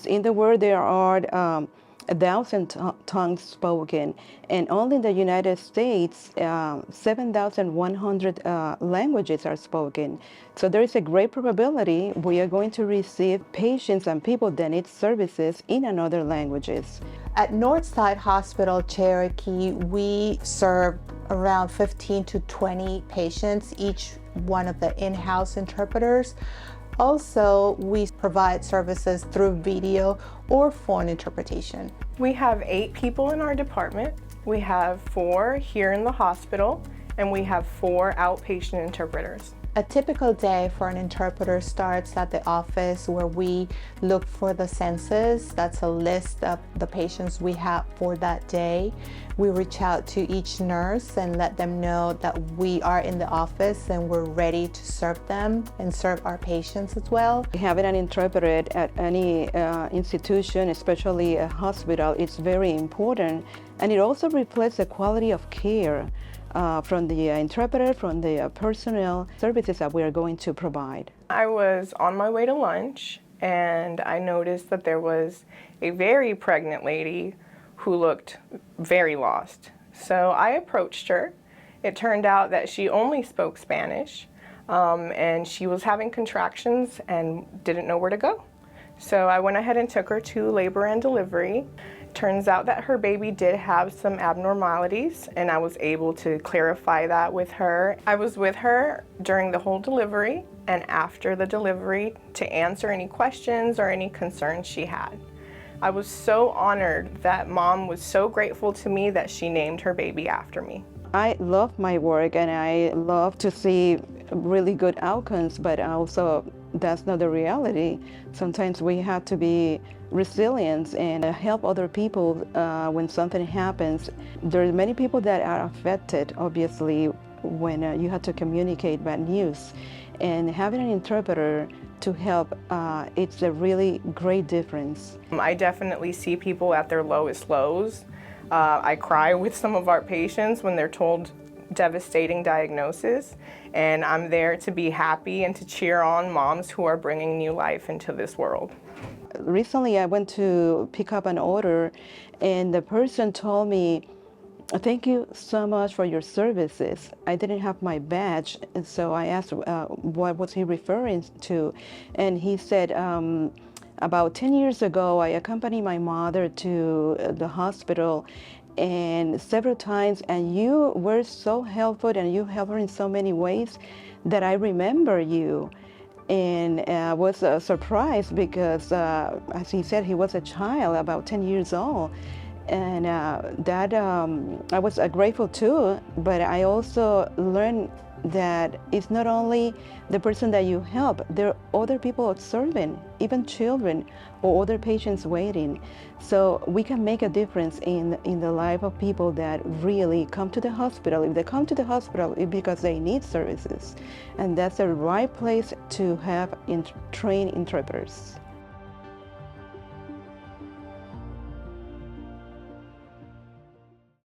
In the world, there are 1,000 tongues spoken, and only in the United States, 7,100 languages are spoken. So there is a great probability we are going to receive patients and people that need services in another languages. At Northside Hospital Cherokee, we serve around 15 to 20 patients, each one of the in-house interpreters. Also, we provide services through video or phone interpretation. We have 8 people in our department. We have 4 here in the hospital, and we have 4 outpatient interpreters. A typical day for an interpreter starts at the office where we look for the census. That's a list of the patients we have for that day. We reach out to each nurse and let them know that we are in the office and we're ready to serve them and serve our patients as well. Having an interpreter at any institution, especially a hospital, is very important, and it also reflects the quality of care from the interpreter, from the personnel services that we are going to provide. I was on my way to lunch and I noticed that there was a very pregnant lady who looked very lost. So I approached her. It turned out that she only spoke Spanish and she was having contractions and didn't know where to go. So I went ahead and took her to labor and delivery. Turns out that her baby did have some abnormalities, and I was able to clarify that with her. I was with her during the whole delivery and after the delivery to answer any questions or any concerns she had. I was so honored that Mom was so grateful to me that she named her baby after me. I love my work and I love to see really good outcomes, but also that's not the reality. Sometimes we have to be resilient and help other people when something happens. There are many people that are affected, obviously, when you have to communicate bad news. And having an interpreter to help, it's a really great difference. I definitely see people at their lowest lows. I cry with some of our patients when they're told devastating diagnoses, and I'm there to be happy and to cheer on moms who are bringing new life into this world. Recently, I went to pick up an order, and the person told me, "Thank you so much for your services." I didn't have my badge, and so I asked what was he referring to, and he said, about 10 years ago, I accompanied my mother to the hospital and several times, and you were so helpful and you helped her in so many ways that I remember you. And I was surprised because, as he said, he was a child, about 10 years old. And I was grateful too, but I also learned that it's not only the person that you help, there are other people observing, even children or other patients waiting. So we can make a difference in the life of people that really come to the hospital. If they come to the hospital, it's because they need services. And that's the right place to have trained interpreters.